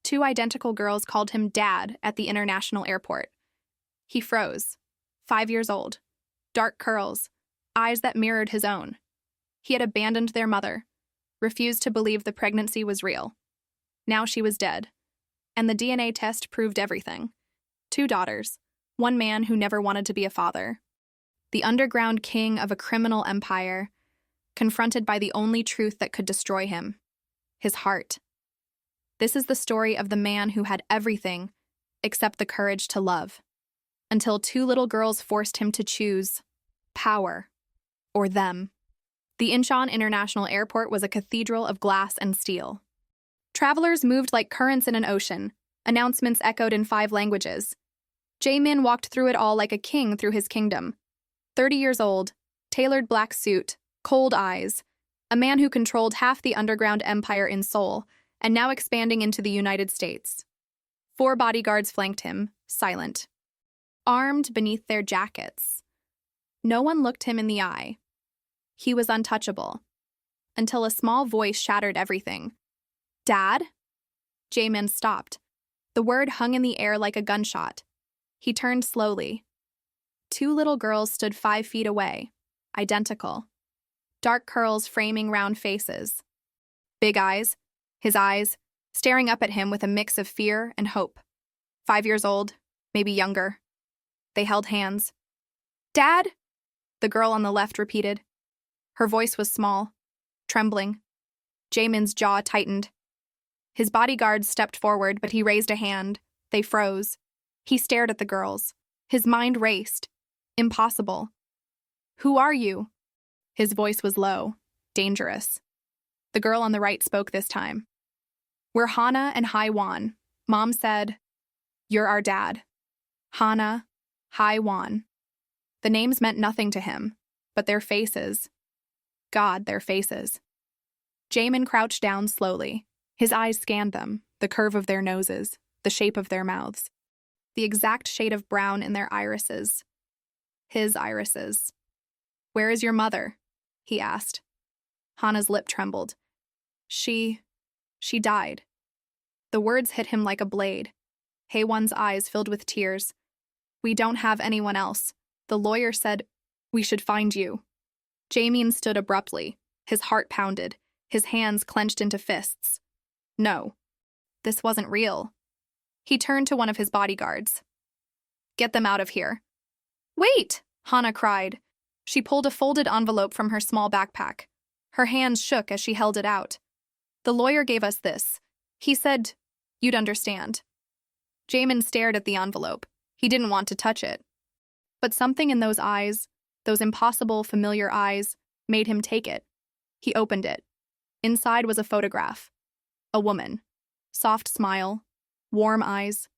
Two identical girls called him Dad at the international airport. He froze. 5 years old. Dark curls. Eyes that mirrored his own. He had abandoned their mother. Refused to believe the pregnancy was real. Now she was dead. And the DNA test proved everything. 2 daughters. One man who never wanted to be a father. The underground king of a criminal empire, confronted by the only truth that could destroy him. His heart. This is the story of the man who had everything except the courage to love, until 2 little girls forced him to choose power or them. The Incheon International Airport was a cathedral of glass and steel. Travelers moved like currents in an ocean. Announcements echoed in 5 languages. Jae-min walked through it all like a king through his kingdom. 30 years old, tailored black suit, cold eyes, a man who controlled half the underground empire in Seoul, and now expanding into the United States. 4 bodyguards flanked him, silent, armed beneath their jackets. No one looked him in the eye. He was untouchable, until a small voice shattered everything. Dad? Jae-min stopped. The word hung in the air like a gunshot. He turned slowly. 2 little girls stood 5 feet away, identical. Dark curls framing round faces. Big eyes, his eyes, staring up at him with a mix of fear and hope. 5 years old, maybe younger. They held hands. Dad? The girl on the left repeated. Her voice was small, trembling. Jaemin's jaw tightened. His bodyguards stepped forward, but he raised a hand. They froze. He stared at the girls. His mind raced. Impossible. Who are you? His voice was low, dangerous. The girl on the right spoke this time. We're Hana and Haiwan. Mom said, you're our dad. Hana, Haiwan. The names meant nothing to him, but their faces. God, their faces. Jaemin crouched down slowly. His eyes scanned them, the curve of their noses, the shape of their mouths, the exact shade of brown in their irises. His irises. Where is your mother? He asked. Hana's lip trembled. She died. The words hit him like a blade. Haewon's eyes filled with tears. We don't have anyone else. The lawyer said, we should find you. Jaemin stood abruptly. His heart pounded. His hands clenched into fists. No. This wasn't real. He turned to one of his bodyguards. Get them out of here. Wait! Hana cried. She pulled a folded envelope from her small backpack. Her hands shook as she held it out. The lawyer gave us this. He said, you'd understand. Jaemin stared at the envelope. He didn't want to touch it. But something in those eyes, those impossible, familiar eyes, made him take it. He opened it. Inside was a photograph. A woman. Soft smile. Warm eyes.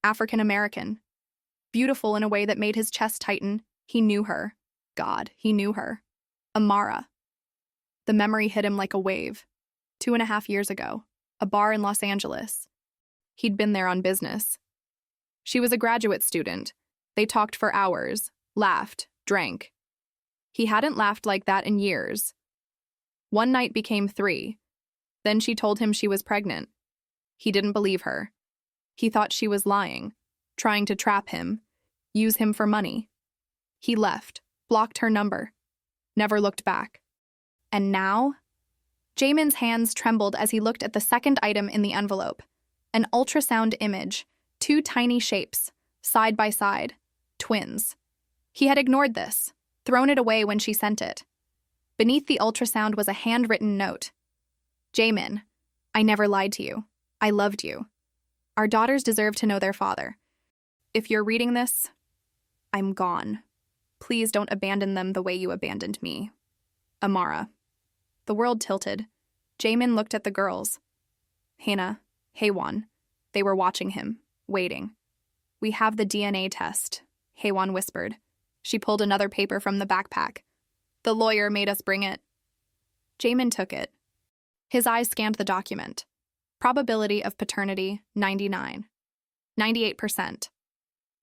African American. Beautiful in a way that made his chest tighten. He knew her. God, he knew her. Amara. The memory hit him like a wave. 2.5 years ago. A bar in Los Angeles. He'd been there on business. She was a graduate student. They talked for hours, laughed, drank. He hadn't laughed like that in years. One night became 3. Then she told him she was pregnant. He didn't believe her. He thought she was lying, trying to trap him, use him for money. He left, blocked her number, never looked back. And now? Jaemin's hands trembled as he looked at the second item in the envelope. An ultrasound image, 2 tiny shapes, side by side, twins. He had ignored this, thrown it away when she sent it. Beneath the ultrasound was a handwritten note. Jaemin, I never lied to you. I loved you. Our daughters deserve to know their father. If you're reading this, I'm gone. Please don't abandon them the way you abandoned me. Amara. The world tilted. Jaemin looked at the girls. Hana, Haewon. They were watching him, waiting. We have the DNA test, Haewon whispered. She pulled another paper from the backpack. The lawyer made us bring it. Jaemin took it. His eyes scanned the document. Probability of paternity, 99. 98%.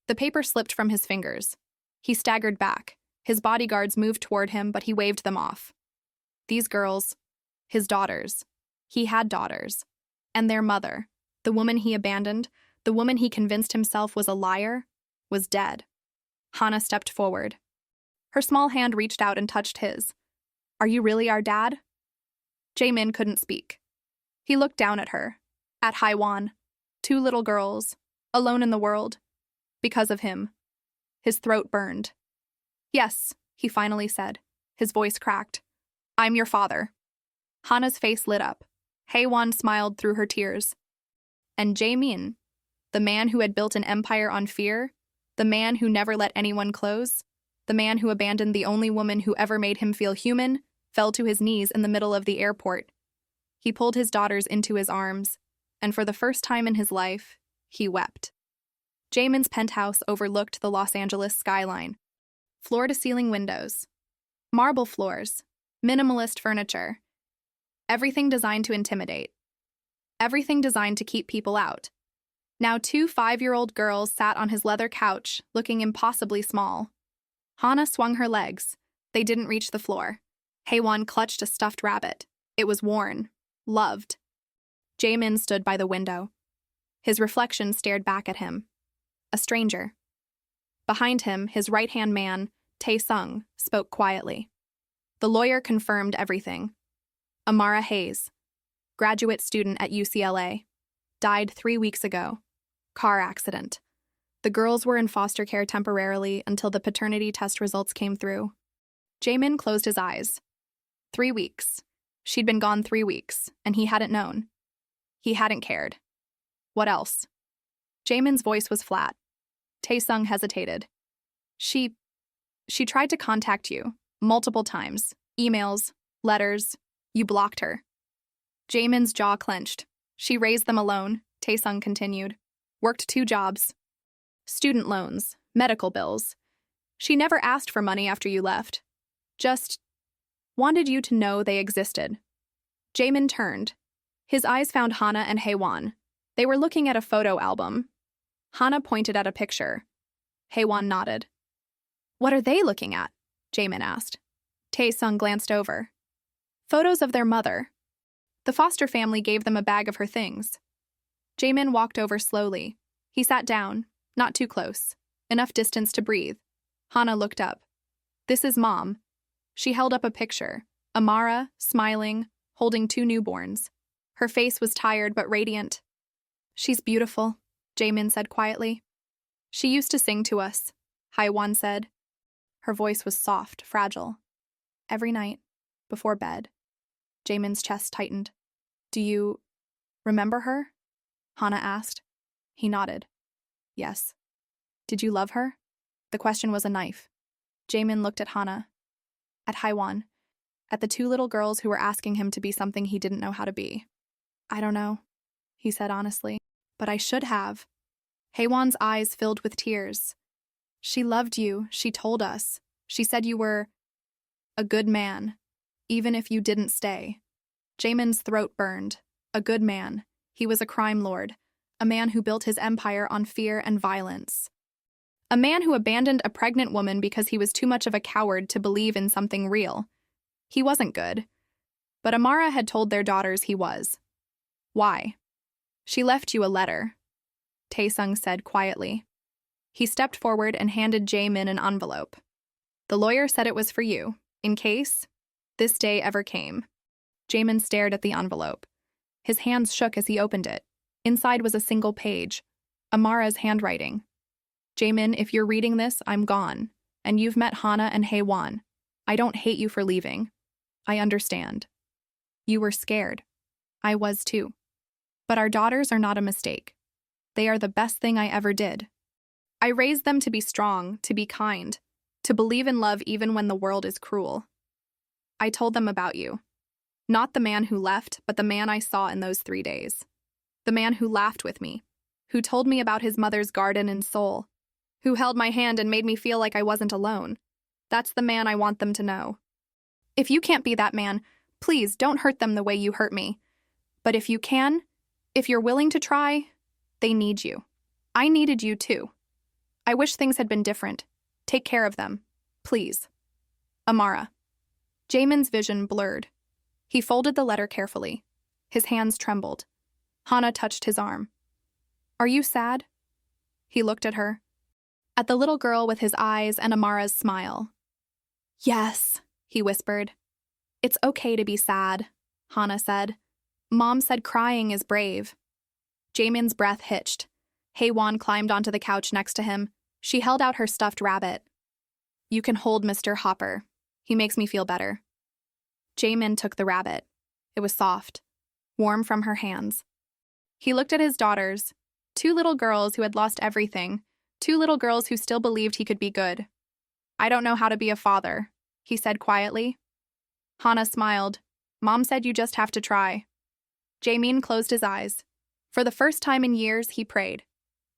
The paper slipped from his fingers. He staggered back. His bodyguards moved toward him, but he waved them off. These girls, his daughters. He had daughters. And their mother, The woman he abandoned, the woman he convinced himself was a liar, was dead. Hannah stepped forward. Her small hand reached out and touched his. Are you really our dad? Jae-min couldn't speak. He looked down at her, at Haiwan, 2 little girls, alone in the world. Because of him. His throat burned. Yes, he finally said. His voice cracked. I'm your father. Hannah's face lit up. Haiwan smiled through her tears. And Jae-min, the man who had built an empire on fear, the man who never let anyone close, the man who abandoned the only woman who ever made him feel human, fell to his knees in the middle of the airport. He pulled his daughters into his arms, and for the first time in his life, he wept. Jaemin's penthouse overlooked the Los Angeles skyline. Floor-to-ceiling windows. Marble floors. Minimalist furniture. Everything designed to intimidate. Everything designed to keep people out. Now 2 5-year-old girls sat on his leather couch, looking impossibly small. Hannah swung her legs. They didn't reach the floor. Haiwan clutched a stuffed rabbit. It was worn. Loved. Jae-min stood by the window. His reflection stared back at him. A stranger. Behind him, his right-hand man, Tae-sung, spoke quietly. The lawyer confirmed everything. Amara Hayes, graduate student at UCLA, died 3 weeks ago. Car accident. The girls were in foster care temporarily until the paternity test results came through. Jae-min closed his eyes. 3 weeks. She'd been gone 3 weeks, and he hadn't known. He hadn't cared. What else? Jaemin's voice was flat. Tae-sung hesitated. She tried to contact you, multiple times. Emails, letters. You blocked her. Jaemin's jaw clenched. She raised them alone, Tae-sung continued. Worked 2 jobs. Student loans, medical bills. She never asked for money after you left. Just wanted you to know they existed. Jae-min turned. His eyes found Hannah and Haiwan. They were looking at a photo album. Hannah pointed at a picture. Haiwan nodded. What are they looking at? Jae-min asked. Tae-sung glanced over. Photos of their mother. The foster family gave them a bag of her things. Jae-min walked over slowly. He sat down, not too close, enough distance to breathe. Hannah looked up. This is Mom. She held up a picture. Amara, smiling, holding 2 newborns. Her face was tired but radiant. She's beautiful, Jae-min said quietly. She used to sing to us, Haiwan said. Her voice was soft, fragile. Every night, before bed. Jaemin's chest tightened. Do you remember her? Hannah asked. He nodded. Yes. Did you love her? The question was a knife. Jae-min looked at Hannah, at Haiwan, at the 2 little girls who were asking him to be something he didn't know how to be. I don't know, he said honestly, but I should have. Haiwan's eyes filled with tears. She loved you, she told us. She said you were a good man, even if you didn't stay. Jaemin's throat burned. A good man. He was a crime lord, a man who built his empire on fear and violence. A man who abandoned a pregnant woman because he was too much of a coward to believe in something real. He wasn't good. But Amara had told their daughters he was. Why? She left you a letter, Tae-sung said quietly. He stepped forward and handed Jae-min an envelope. The lawyer said it was for you, in case this day ever came. Jae-min stared at the envelope. His hands shook as he opened it. Inside was a single page. Amara's handwriting. Jae-min, if you're reading this, I'm gone. And you've met Hannah and Haiwan. I don't hate you for leaving. I understand. You were scared. I was too. But our daughters are not a mistake. They are the best thing I ever did. I raised them to be strong, to be kind, to believe in love even when the world is cruel. I told them about you. Not the man who left, but the man I saw in those 3 days. The man who laughed with me, who told me about his mother's garden and soul, who held my hand and made me feel like I wasn't alone. That's the man I want them to know. If you can't be that man, please don't hurt them the way you hurt me. But if you can, if you're willing to try, they need you. I needed you too. I wish things had been different. Take care of them. Please. Amara. Jaemin's vision blurred. He folded the letter carefully. His hands trembled. Hannah touched his arm. Are you sad? He looked at her. At the little girl with his eyes and Amara's smile. Yes, he whispered. It's okay to be sad, Hana said. Mom said crying is brave. Jaemin's breath hitched. Haewon climbed onto the couch next to him. She held out her stuffed rabbit. You can hold Mr. Hopper. He makes me feel better. Jaemin took the rabbit. It was soft, warm from her hands. He looked at his daughters, 2 little girls who had lost everything, 2 little girls who still believed he could be good. I don't know how to be a father, he said quietly. Hana smiled. Mom said you just have to try. Jaemin closed his eyes. For the first time in years, he prayed.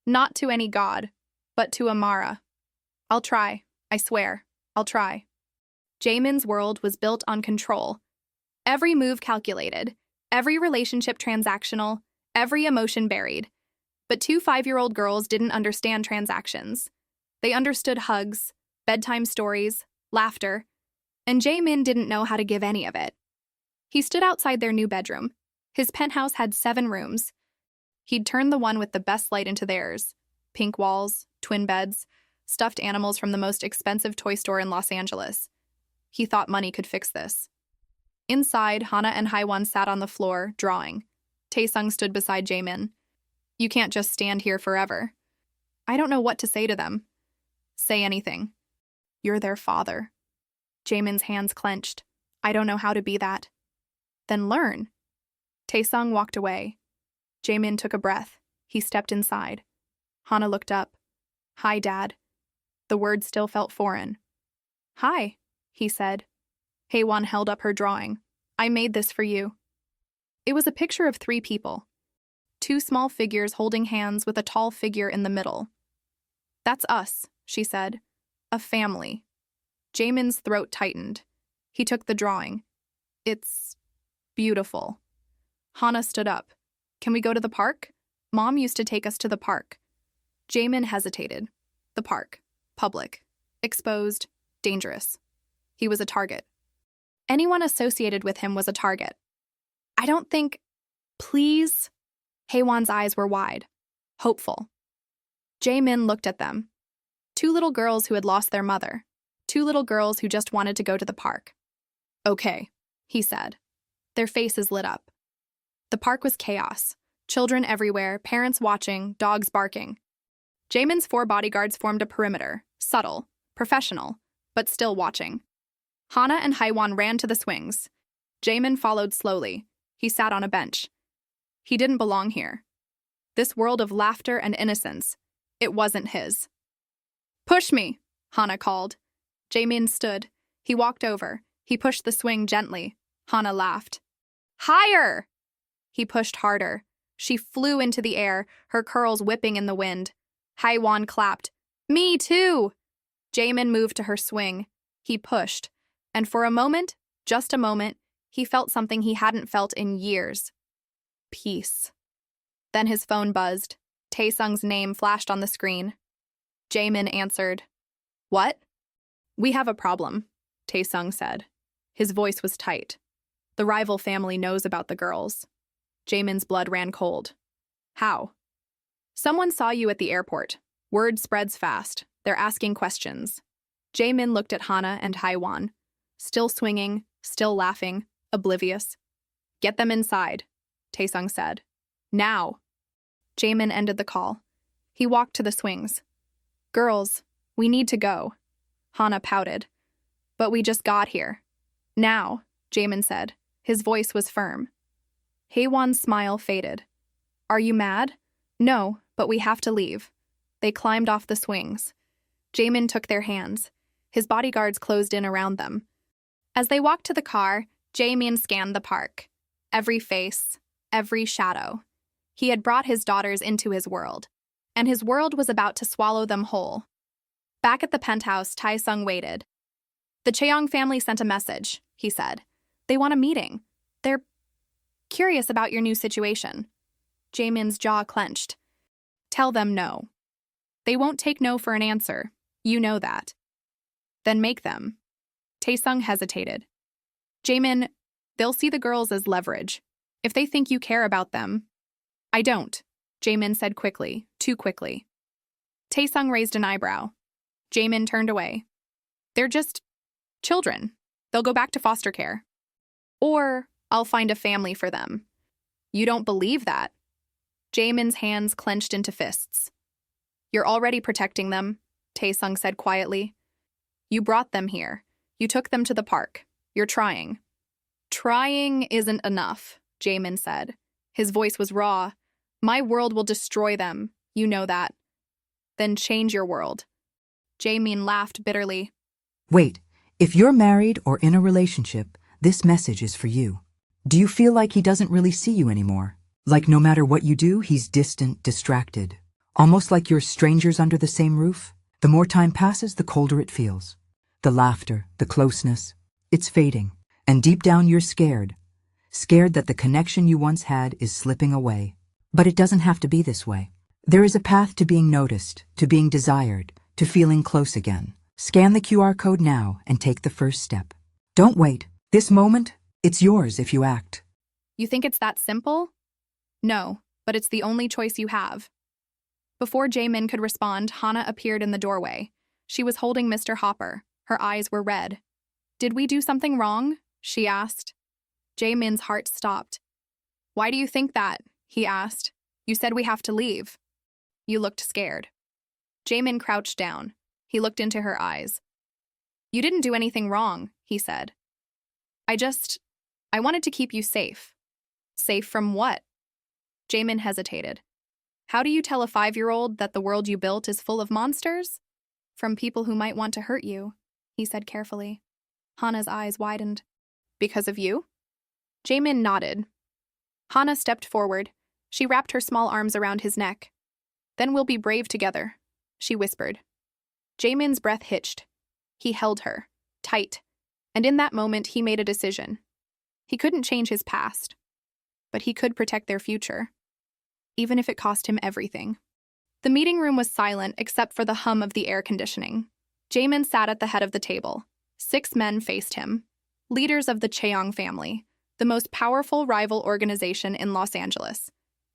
Not to any god, but to Amara. I'll try, I swear, I'll try. Jaemin's world was built on control. Every move calculated, every relationship transactional, every emotion buried. But 2 5-year-old girls didn't understand transactions. They understood hugs, bedtime stories, laughter, and Jaemin didn't know how to give any of it. He stood outside their new bedroom. His penthouse had 7 rooms. He'd turned the one with the best light into theirs. Pink walls, twin beds, stuffed animals from the most expensive toy store in Los Angeles. He thought money could fix this. Inside, Hana and Haewon sat on the floor, drawing. Taesung stood beside Jaemin. You can't just stand here forever. I don't know what to say to them. Say anything. You're their father. Jaemin's hands clenched. I don't know how to be that. Then learn. Taesung walked away. Jaemin took a breath. He stepped inside. Hana looked up. Hi, Dad. The word still felt foreign. Hi, he said. Haewon held up her drawing. I made this for you. It was a picture of 3 people. 2 small figures holding hands with a tall figure in the middle. That's us, she said. A family. Jaemin's throat tightened. He took the drawing. It's beautiful. Hana stood up. Can we go to the park? Mom used to take us to the park. Jaemin hesitated. The park. Public. Exposed. Dangerous. He was a target. Anyone associated with him was a target. I don't think... Please? Haewon's eyes were wide. Hopeful. Jaemin looked at them. 2 little girls who had lost their mother. 2 little girls who just wanted to go to the park. Okay, he said. Their faces lit up. The park was chaos. Children everywhere, parents watching, dogs barking. Jaemin's 4 bodyguards formed a perimeter, subtle, professional, but still watching. Hana and Haewon ran to the swings. Jaemin followed slowly. He sat on a bench. He didn't belong here. This world of laughter and innocence, it wasn't his. Push me, Hana called. Jaemin stood. He walked over. He pushed the swing gently. Hana laughed. Higher! He pushed harder. She flew into the air, her curls whipping in the wind. Haewon clapped. Me too! Jaemin moved to her swing. He pushed. And for a moment, just a moment, he felt something he hadn't felt in years. Peace. Then his phone buzzed. Taesung's name flashed on the screen. Jaemin answered. What? We have a problem, Taesung said. His voice was tight. The rival family knows about the girls. Jaemin's blood ran cold. How? Someone saw you at the airport. Word spreads fast. They're asking questions. Jaemin looked at Hana and Haewon. Still swinging, still laughing, oblivious. Get them inside, Taesung said. Now. Jaemin ended the call. He walked to the swings. Girls, we need to go. Hana pouted. But we just got here. Now, Jaemin said. His voice was firm. Haewon's smile faded. Are you mad? No, but we have to leave. They climbed off the swings. Jaemin took their hands. His bodyguards closed in around them. As they walked to the car, Jaemin scanned the park. Every face, every shadow. He had brought his daughters into his world, and his world was about to swallow them whole. Back at the penthouse, Taesung waited. The Cheong family sent a message, he said. They want a meeting. They're curious about your new situation. Jaemin's jaw clenched. Tell them no. They won't take no for an answer. You know that. Then make them. Taesung hesitated. Jaemin, they'll see the girls as leverage. If they think you care about them. I don't, Jaemin said quickly, too quickly. Taesung raised an eyebrow. Jaemin turned away. They're just children. They'll go back to foster care. Or I'll find a family for them. You don't believe that? Jaemin's hands clenched into fists. You're already protecting them, Taesung said quietly. You brought them here. You took them to the park. You're trying. Trying isn't enough, Jaemin said. His voice was raw. My world will destroy them. You know that. Then change your world. Jaemin laughed bitterly. Wait, if you're married or in a relationship, this message is for you. Do you feel like he doesn't really see you anymore? Like no matter what you do, he's distant, distracted. Almost like you're strangers under the same roof? The more time passes, the colder it feels. The laughter, the closeness, it's fading. And deep down you're scared. Scared that the connection you once had is slipping away. But it doesn't have to be this way. There is a path to being noticed, to being desired, to feeling close again. Scan the QR code now and take the first step. Don't wait. This moment, it's yours if you act. You think it's that simple? No, but it's the only choice you have. Before Jaemin could respond, Hana appeared in the doorway. She was holding Mr. Hopper. Her eyes were red. Did we do something wrong? She asked. Jaemin's heart stopped. Why do you think that? He asked. You said we have to leave. You looked scared. Jaemin crouched down. He looked into her eyes. You didn't do anything wrong, he said. I wanted to keep you safe. Safe from what? Jaemin hesitated. How do you tell a 5-year-old that the world you built is full of monsters? From people who might want to hurt you, he said carefully. Hana's eyes widened. Because of you? Jaemin nodded. Hana stepped forward. She wrapped her small arms around his neck. Then we'll be brave together, she whispered. Jaemin's breath hitched. He held her, tight, and in that moment he made a decision. He couldn't change his past, but he could protect their future, even if it cost him everything. The meeting room was silent except for the hum of the air conditioning. Jaemin sat at the head of the table. 6 men faced him, leaders of the Cheong family, the most powerful rival organization in Los Angeles.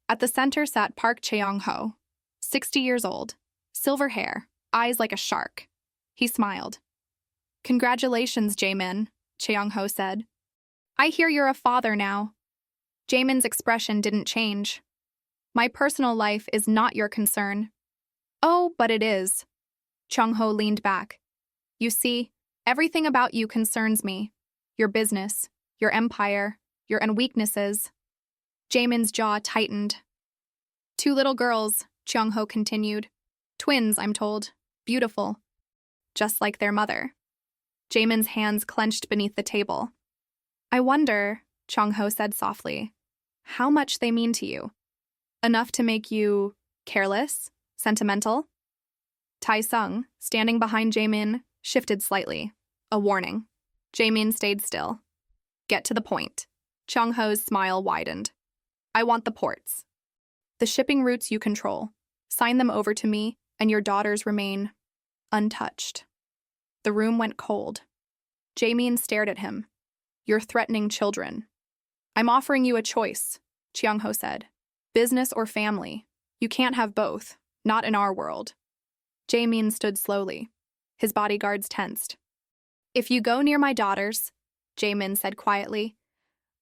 At the center sat Park Cheong-ho, 60 years old, silver hair, eyes like a shark. He smiled. Congratulations, Jaemin, Cheong-ho said. I hear you're a father now. Jaemin's expression didn't change. My personal life is not your concern. Oh, but it is. Cheong-ho leaned back. You see, everything about you concerns me. Your business, your empire, your weaknesses. Jaemin's jaw tightened. 2 little girls, Cheong-ho continued. Twins, I'm told. Beautiful. Just like their mother. Jaemin's hands clenched beneath the table. I wonder, Cheong-ho said softly, how much they mean to you. Enough to make you careless? Sentimental? Taesung, standing behind Jaemin, shifted slightly. A warning. Jaemin stayed still. Get to the point. Cheong-ho's smile widened. I want the ports. The shipping routes you control. Sign them over to me, and your daughters remain untouched. The room went cold. Jaemin stared at him. You're threatening children. I'm offering you a choice, Cheong-ho said. Business or family. You can't have both. Not in our world. Jaemin stood slowly. His bodyguards tensed. If you go near my daughters, Jaemin said quietly,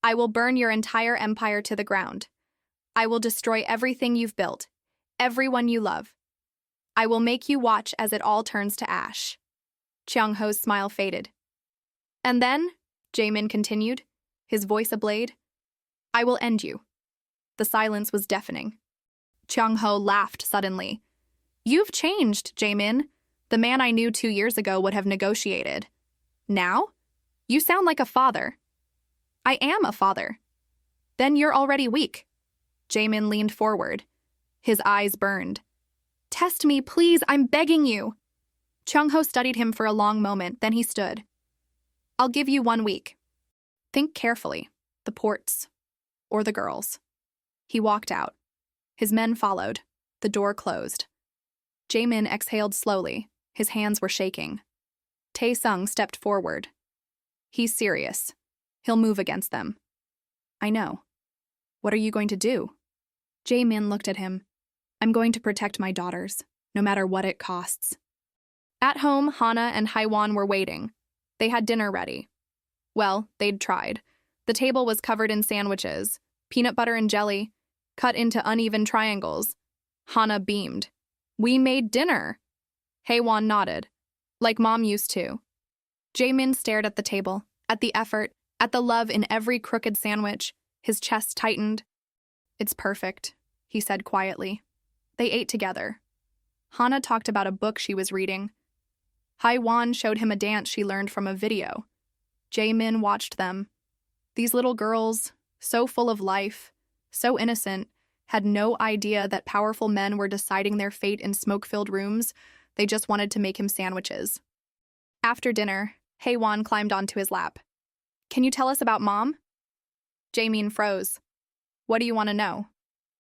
I will burn your entire empire to the ground. I will destroy everything you've built, everyone you love. I will make you watch as it all turns to ash. Cheong-ho's smile faded. And then, Jaemin continued, his voice ablaze, I will end you. The silence was deafening. Cheong-ho laughed suddenly. You've changed, Jaemin. The man I knew 2 years ago would have negotiated. Now? You sound like a father. I am a father. Then you're already weak. Jaemin leaned forward. His eyes burned. Test me, please, I'm begging you. Cheong-ho studied him for a long moment, then he stood. I'll give you 1 week. Think carefully. The ports. Or the girls. He walked out. His men followed. The door closed. Jaemin exhaled slowly. His hands were shaking. Taesung stepped forward. He's serious. He'll move against them. I know. What are you going to do? Jaemin looked at him. I'm going to protect my daughters, no matter what it costs. At home, Hana and Haiwan were waiting. They had dinner ready. Well, they'd tried. The table was covered in sandwiches, peanut butter and jelly, cut into uneven triangles. Hana beamed. We made dinner. Haiwan nodded, like Mom used to. Jaemin stared at the table, at the effort, at the love in every crooked sandwich. His chest tightened. It's perfect, he said quietly. They ate together. Hana talked about a book she was reading. Haiwan showed him a dance she learned from a video. Jaemin watched them. These little girls, so full of life, so innocent, had no idea that powerful men were deciding their fate in smoke-filled rooms. They just wanted to make him sandwiches. After dinner, Haiwan climbed onto his lap. Can you tell us about Mom? Jaemin froze. What do you want to know?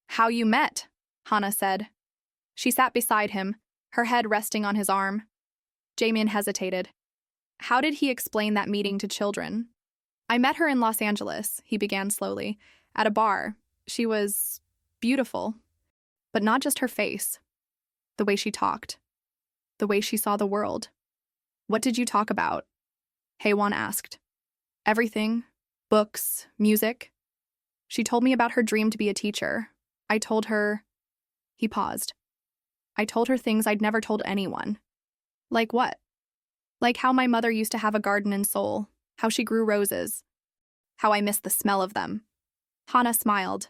How you met, Hana said. She sat beside him, her head resting on his arm. Jaemin hesitated. How did he explain that meeting to children? I met her in Los Angeles, he began slowly, at a bar. She was beautiful, but not just her face. The way she talked. The way she saw the world. What did you talk about? Haiwan asked. Everything. Books, music. She told me about her dream to be a teacher. I told her... He paused. I told her things I'd never told anyone. Like what? Like how my mother used to have a garden in Seoul, how she grew roses, how I missed the smell of them. Hana smiled.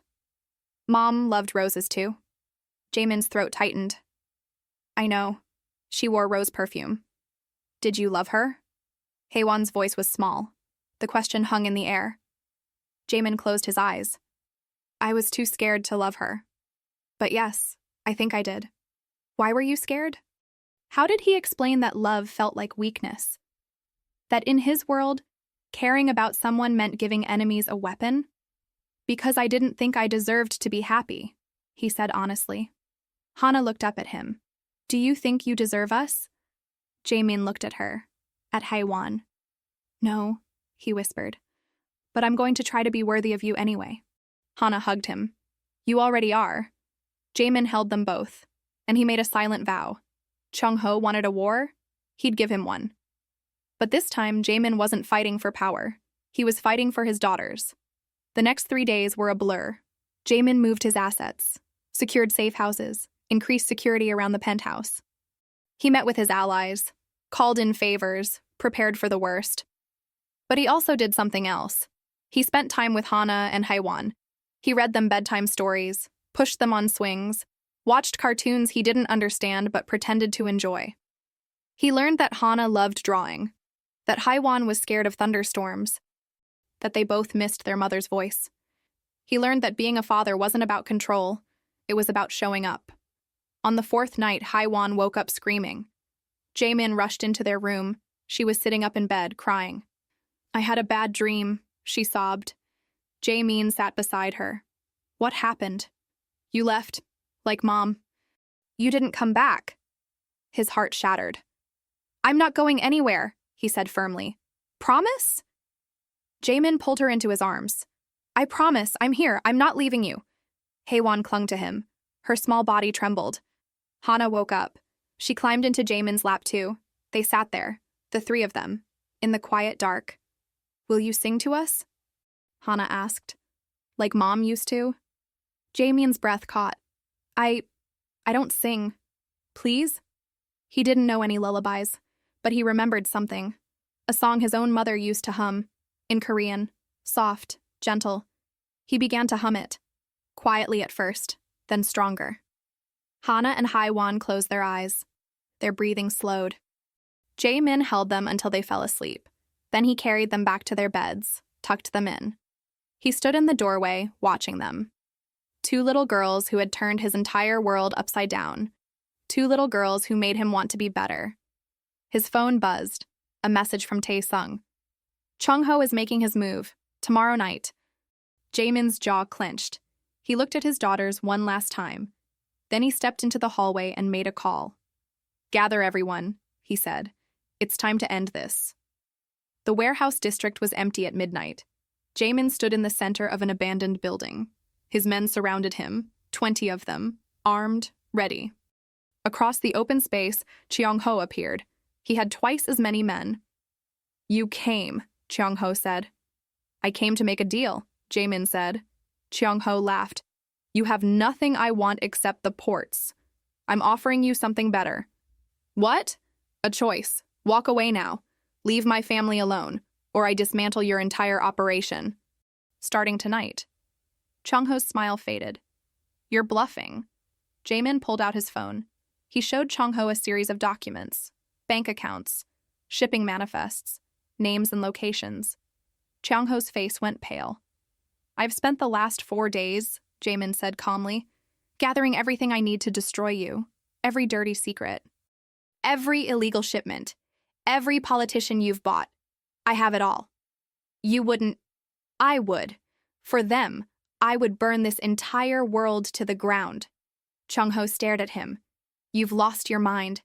Mom loved roses too. Jaemin's throat tightened. I know. She wore rose perfume. Did you love her? Haiwan's voice was small. The question hung in the air. Jaemin closed his eyes. I was too scared to love her. But yes, I think I did. Why were you scared? How did he explain that love felt like weakness? That in his world, caring about someone meant giving enemies a weapon? Because I didn't think I deserved to be happy, he said honestly. Hana looked up at him. Do you think you deserve us? Jaemin looked at her, at Haiwan. No, he whispered. But I'm going to try to be worthy of you anyway. Hana hugged him. You already are. Jaemin held them both, and he made a silent vow. Chung-ho wanted a war, he'd give him one. But this time, Jaemin wasn't fighting for power. He was fighting for his daughters. The next 3 days were a blur. Jaemin moved his assets, secured safe houses, increased security around the penthouse. He met with his allies, called in favors, prepared for the worst. But he also did something else. He spent time with Hana and Haiwan. He read them bedtime stories, pushed them on swings, watched cartoons he didn't understand but pretended to enjoy. He learned that Hana loved drawing, that Haiwan was scared of thunderstorms, that they both missed their mother's voice. He learned that being a father wasn't about control, it was about showing up. On the 4th night, Haiwan woke up screaming. Jaemin rushed into their room. She was sitting up in bed, crying. I had a bad dream, she sobbed. Jaemin sat beside her. What happened? You left, like Mom. You didn't come back. His heart shattered. I'm not going anywhere, he said firmly. Promise? Jaemin pulled her into his arms. I promise, I'm here, I'm not leaving you. Haiwan clung to him. Her small body trembled. Hana woke up. She climbed into Jaemin's lap too. They sat there, the 3 of them, in the quiet dark. Will you sing to us? Hana asked. Like Mom used to? Jaemin's breath caught. I don't sing. Please? He didn't know any lullabies, but he remembered something. A song his own mother used to hum, in Korean, soft, gentle. He began to hum it, quietly at first, then stronger. Hana and Haiwan closed their eyes. Their breathing slowed. Jaemin held them until they fell asleep. Then he carried them back to their beds, tucked them in. He stood in the doorway, watching them. 2 little girls who had turned his entire world upside down. 2 little girls who made him want to be better. His phone buzzed. A message from Tae-sung. Chung-ho is making his move. Tomorrow night. Jaemin's jaw clenched. He looked at his daughters one last time. Then he stepped into the hallway and made a call. Gather everyone, he said. It's time to end this. The warehouse district was empty at midnight. Jaemin stood in the center of an abandoned building. His men surrounded him, 20 of them, armed, ready. Across the open space, Cheong-ho appeared. He had twice as many men. You came, Cheong-ho said. I came to make a deal, Jae-min said. Cheong-ho laughed. You have nothing I want except the ports. I'm offering you something better. What? A choice. Walk away now. Leave my family alone, or I dismantle your entire operation. Starting tonight. Cheong-ho's smile faded. You're bluffing. Jae-min pulled out his phone. He showed Cheong-ho a series of documents, bank accounts, shipping manifests, names and locations. Cheong-ho's face went pale. I've spent the last 4 days, Jae-min said calmly, gathering everything I need to destroy you, every dirty secret, every illegal shipment, every politician you've bought. I have it all. You wouldn't. I would. For them, I would burn this entire world to the ground. Cheong-ho stared at him. You've lost your mind.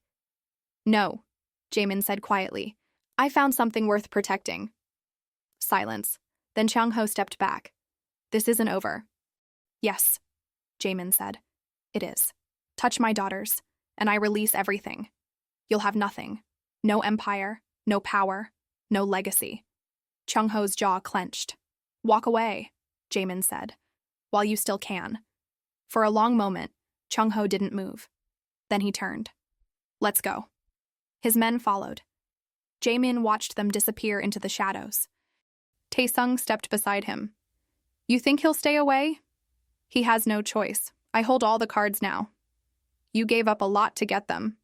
No, Jae-min said quietly. I found something worth protecting. Silence. Then Cheong-ho stepped back. This isn't over. Yes, Jae-min said. It is. Touch my daughters, and I release everything. You'll have nothing. No empire, no power, no legacy. Cheong-ho's jaw clenched. Walk away, Jae-min said, while you still can. For a long moment, Cheong-ho didn't move. Then he turned. Let's go. His men followed. Jae-min watched them disappear into the shadows. Tae-sung stepped beside him. You think he'll stay away? He has no choice. I hold all the cards now. You gave up a lot to get them.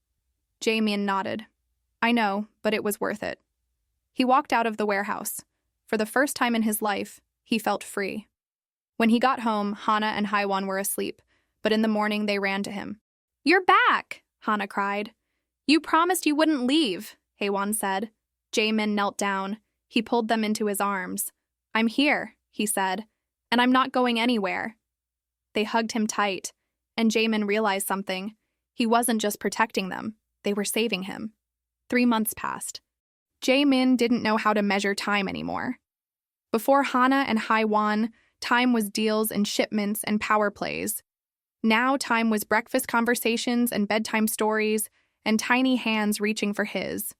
Jae-min nodded. I know, but it was worth it. He walked out of the warehouse. For the first time in his life, he felt free. When he got home, Hana and Haiwan were asleep, but in the morning they ran to him. You're back, Hana cried. You promised you wouldn't leave, Haiwan said. Jae-min knelt down. He pulled them into his arms. I'm here, he said, and I'm not going anywhere. They hugged him tight, and Jae-min realized something. He wasn't just protecting them, they were saving him. 3 months passed. Jae-min didn't know how to measure time anymore. Before Hana and Haiwan, time was deals and shipments and power plays. Now time was breakfast conversations and bedtime stories and tiny hands reaching for his.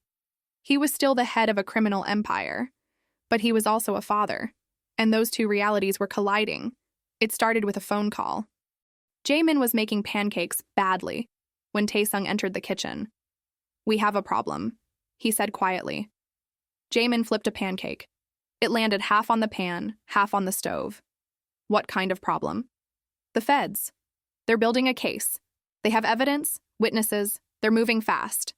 He was still the head of a criminal empire, but he was also a father, and those two realities were colliding. It started with a phone call. Jae-min was making pancakes badly when Tae-sung entered the kitchen. We have a problem, he said quietly. Jae-min flipped a pancake. It landed half on the pan, half on the stove. What kind of problem? The feds. They're building a case. They have evidence, witnesses, they're moving fast.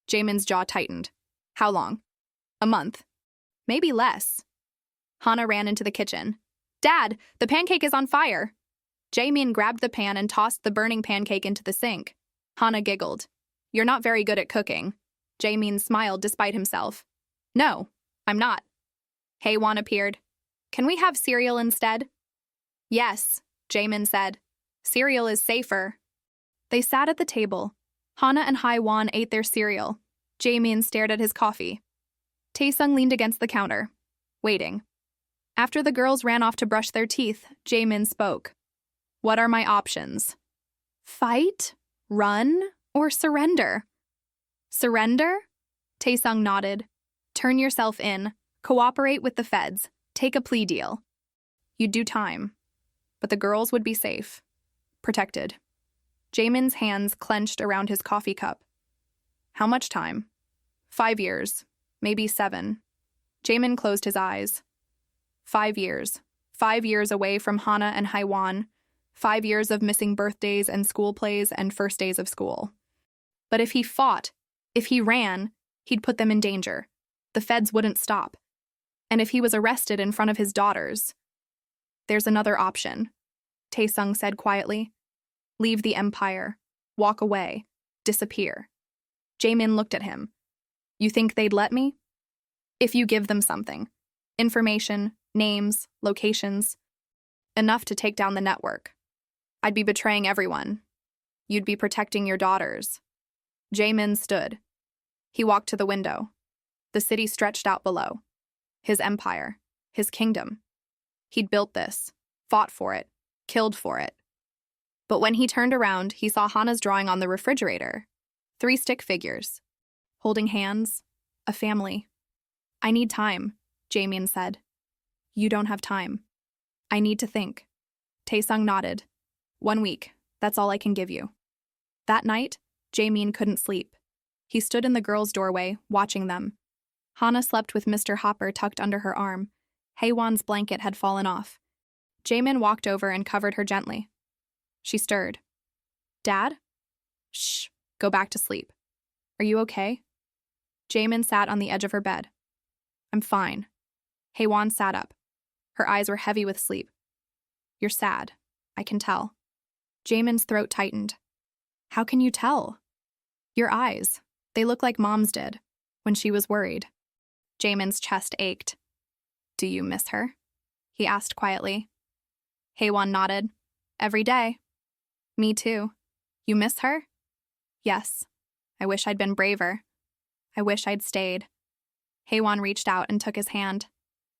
Jae-min's jaw tightened. How long? A month. Maybe less. Hana ran into the kitchen. Dad, the pancake is on fire. Jae-min grabbed the pan and tossed the burning pancake into the sink. Hana giggled. You're not very good at cooking. Jae-min smiled despite himself. No, I'm not. Hae-won appeared. Can we have cereal instead? Yes, Jae-min said. Cereal is safer. They sat at the table. Hana and Hae-won ate their cereal. Jae-min stared at his coffee. Tae-sung leaned against the counter, waiting. After the girls ran off to brush their teeth, Jae-min spoke. What are my options? Fight, run, or surrender? Surrender? Tae-sung nodded. Turn yourself in, cooperate with the feds, take a plea deal. You'd do time, but the girls would be safe, protected. Jae-min's hands clenched around his coffee cup. How much time? 5 years, maybe 7. Jae-min closed his eyes. 5 years. 5 years away from Hana and Hae-won. 5 years of missing birthdays and school plays and first days of school. But if he fought, if he ran, he'd put them in danger. The feds wouldn't stop. And if he was arrested in front of his daughters... There's another option, Tae-sung said quietly. Leave the empire. Walk away. Disappear. Jae-min looked at him. You think they'd let me? If you give them something. Information, names, locations. Enough to take down the network. I'd be betraying everyone. You'd be protecting your daughters. Jae-min stood. He walked to the window. The city stretched out below. His empire. His kingdom. He'd built this. Fought for it. Killed for it. But when he turned around, he saw Hana's drawing on the refrigerator. 3 stick figures. Holding hands. A family. I need time, Jaemin said. You don't have time. I need to think. Taesung nodded. 1 week. That's all I can give you. That night, Jaemin couldn't sleep. He stood in the girls' doorway, watching them. Hana slept with Mr. Hopper tucked under her arm. Haewon's blanket had fallen off. Jaemin walked over and covered her gently. She stirred. Dad? Shh, go back to sleep. Are you okay? Jaemin sat on the edge of her bed. I'm fine. Haewon sat up. Her eyes were heavy with sleep. You're sad. I can tell. Jaemin's throat tightened. How can you tell? Your eyes. They look like Mom's did, when she was worried. Jaemin's chest ached. Do you miss her? He asked quietly. Haewon nodded. Every day. Me too. You miss her? Yes. I wish I'd been braver. I wish I'd stayed. Haewon reached out and took his hand.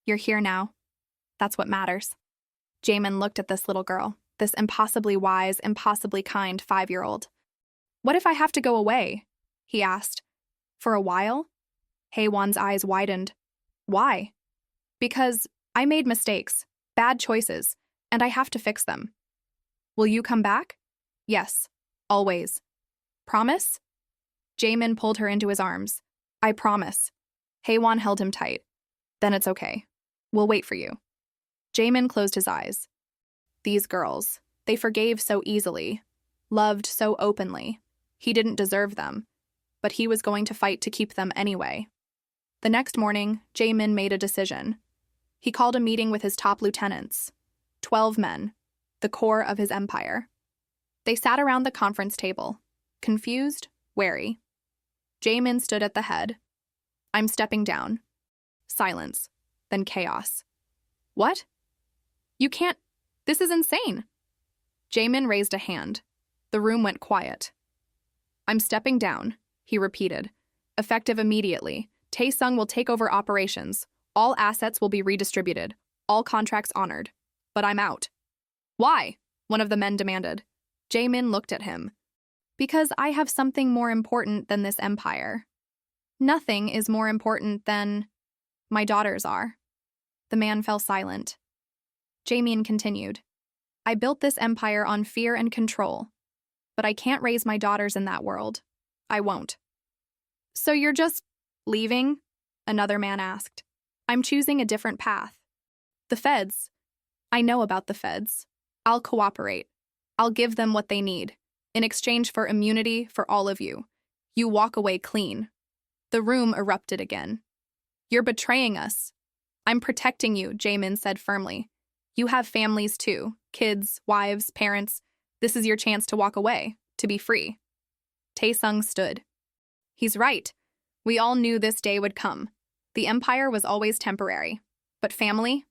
You're here now. That's what matters. Jaemin looked at this little girl, this impossibly wise, impossibly kind 5-year-old. What if I have to go away? He asked. For a while? Haewon's eyes widened. Why? Because I made mistakes, bad choices, and I have to fix them. Will you come back? Yes, always. Promise? Jaemin pulled her into his arms. I promise. Haewon held him tight. Then it's okay. We'll wait for you. Jaemin closed his eyes. These girls, they forgave so easily, loved so openly. He didn't deserve them, but he was going to fight to keep them anyway. The next morning, Jaemin made a decision. He called a meeting with his top lieutenants, 12 men, the core of his empire. They sat around the conference table, confused, wary. Jaemin stood at the head. I'm stepping down. Silence, then chaos. What? You can't. This is insane. Jaemin raised a hand. The room went quiet. I'm stepping down, he repeated. Effective immediately. Taesung will take over operations. All assets will be redistributed. All contracts honored. But I'm out. Why? One of the men demanded. Jaemin looked at him. Because I have something more important than this empire. Nothing is more important than my daughters are. The man fell silent. Jaemin continued. I built this empire on fear and control, but I can't raise my daughters in that world. I won't. So you're just leaving? Another man asked. I'm choosing a different path. The feds. I know about the feds. I'll cooperate. I'll give them what they need. In exchange for immunity for all of you. You walk away clean. The room erupted again. You're betraying us. I'm protecting you, Jaemin said firmly. You have families too. Kids, wives, parents. This is your chance to walk away, to be free. Taesung stood. He's right. We all knew this day would come. The empire was always temporary. But family?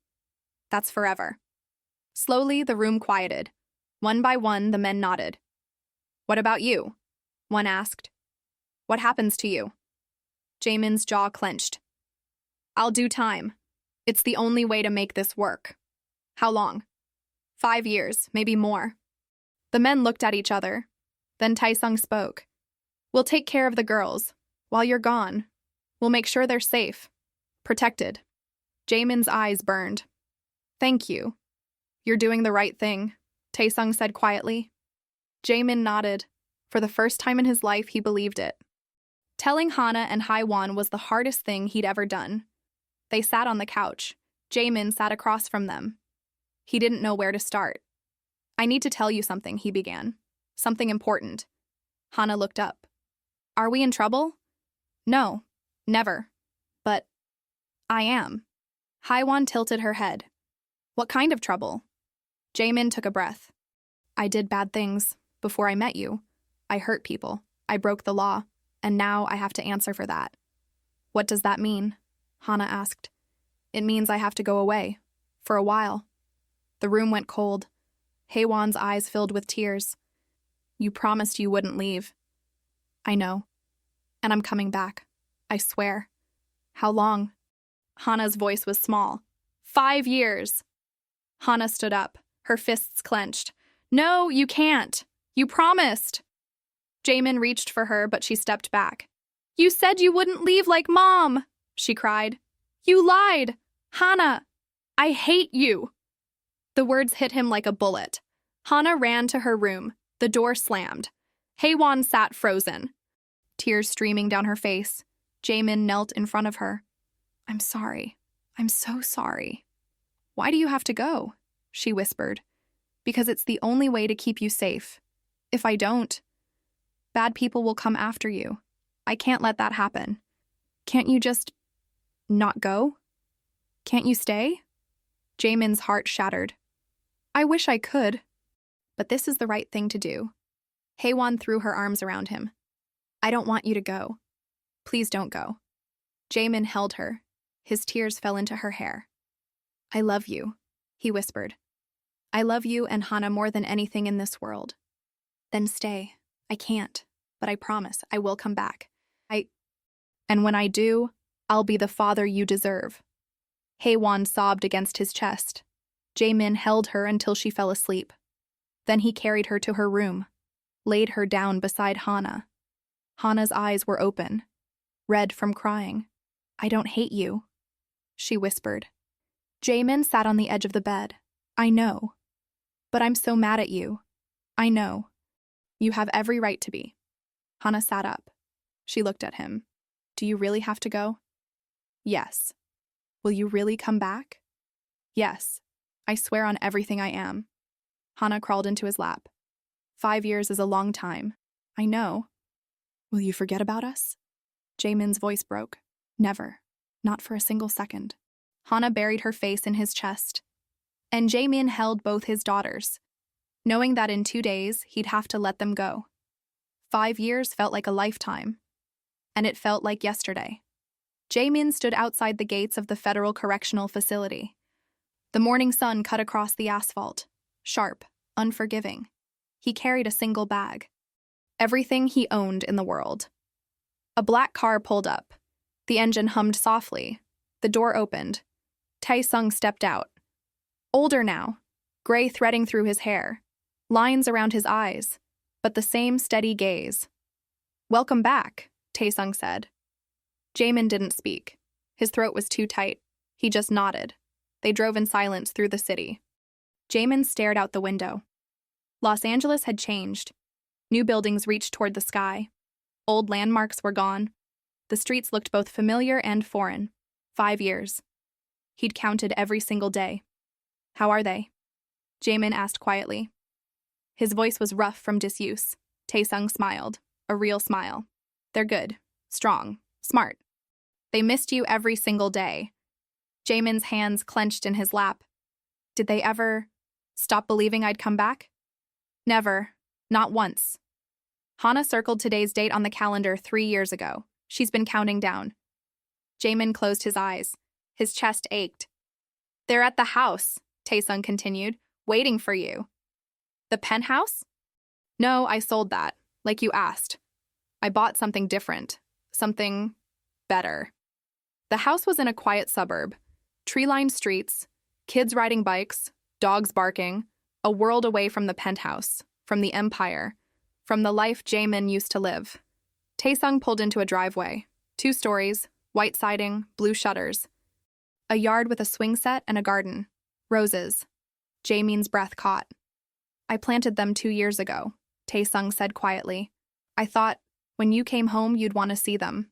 That's forever. Slowly, the room quieted. One by one, the men nodded. What about you? One asked. What happens to you? Jaemin's jaw clenched. I'll do time. It's the only way to make this work. How long? 5 years, maybe more. The men looked at each other. Then Taesung spoke. We'll take care of the girls. While you're gone, we'll make sure they're safe. Protected. Jaemin's eyes burned. Thank you. You're doing the right thing, Taesung said quietly. Jaemin nodded. For the first time in his life, he believed it. Telling Hana and Haewon was the hardest thing he'd ever done. They sat on the couch. Jaemin sat across from them. He didn't know where to start. I need to tell you something, he began. Something important. Hana looked up. Are we in trouble? No, never. But I am. Haewon tilted her head. What kind of trouble? Jaemin took a breath. I did bad things before I met you. I hurt people. I broke the law. And now I have to answer for that. What does that mean? Hana asked. It means I have to go away. For a while. The room went cold. Haewon's eyes filled with tears. You promised you wouldn't leave. I know. And I'm coming back. I swear. How long? Hana's voice was small. 5 years. Hana stood up, her fists clenched. No, you can't. You promised. Jamin reached for her, but she stepped back. You said you wouldn't leave like Mom, she cried. You lied. Hana, I hate you. The words hit him like a bullet. Hana ran to her room. The door slammed. Haewon sat frozen, tears streaming down her face. Jamin knelt in front of her. I'm sorry. I'm so sorry. Why do you have to go? She whispered. Because it's the only way to keep you safe. If I don't, bad people will come after you. I can't let that happen. Can't you just not go? Can't you stay? Jamin's heart shattered. I wish I could, but this is the right thing to do. Haewon threw her arms around him. I don't want you to go. Please don't go. Jamin held her. His tears fell into her hair. I love you, he whispered. I love you and Hana more than anything in this world. Then stay. I can't, but I promise I will come back. And when I do, I'll be the father you deserve. Haewon sobbed against his chest. Jamin held her until she fell asleep. Then he carried her to her room, laid her down beside Hana. Hana's eyes were open, red from crying. I don't hate you, she whispered. Jamin sat on the edge of the bed. I know. But I'm so mad at you. I know. You have every right to be. Hana sat up. She looked at him. Do you really have to go? Yes. Will you really come back? Yes. I swear on everything I am. Hana crawled into his lap. 5 years is a long time. I know. Will you forget about us? Jamin's voice broke. Never. Not for a single second. Hana buried her face in his chest. And Jamin held both his daughters, knowing that in 2 days he'd have to let them go. 5 years felt like a lifetime. And it felt like yesterday. Jamin stood outside the gates of the Federal Correctional Facility. The morning sun cut across the asphalt, sharp, unforgiving. He carried a single bag. Everything he owned in the world. A black car pulled up. The engine hummed softly. The door opened. Tae-sung stepped out. Older now, gray threading through his hair, lines around his eyes, but the same steady gaze. Welcome back, Tae-sung said. Jamin didn't speak. His throat was too tight. He just nodded. They drove in silence through the city. Jamin stared out the window. Los Angeles had changed. New buildings reached toward the sky. Old landmarks were gone. The streets looked both familiar and foreign. 5 years. He'd counted every single day. How are they? Jamin asked quietly. His voice was rough from disuse. Tae-sung smiled, a real smile. They're good, strong, smart. They missed you every single day. Jamin's hands clenched in his lap. Did they ever stop believing I'd come back? Never, not once. Hana circled today's date on the calendar 3 years ago. She's been counting down. Jamin closed his eyes. His chest ached. They're at the house, Tae-sung continued, waiting for you. The penthouse? No, I sold that, like you asked. I bought something different, something better. The house was in a quiet suburb, tree-lined streets, kids riding bikes, dogs barking, a world away from the penthouse, from the empire, from the life Jamin used to live. Tae-sung pulled into a driveway, 2 stories, white siding, blue shutters. A yard with a swing set and a garden. Roses. Jamin's breath caught. I planted them 2 years ago, Tae-sung said quietly. I thought, when you came home, you'd want to see them.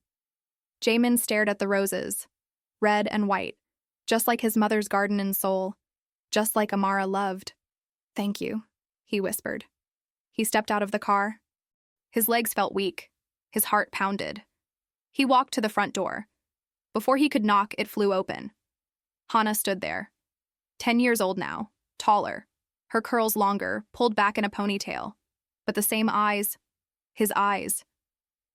Jamin stared at the roses, red and white, just like his mother's garden in Seoul, just like Amara loved. Thank you, he whispered. He stepped out of the car. His legs felt weak. His heart pounded. He walked to the front door. Before he could knock, it flew open. Hana stood there. 10 years old now, taller, her curls longer, pulled back in a ponytail. But the same eyes, his eyes.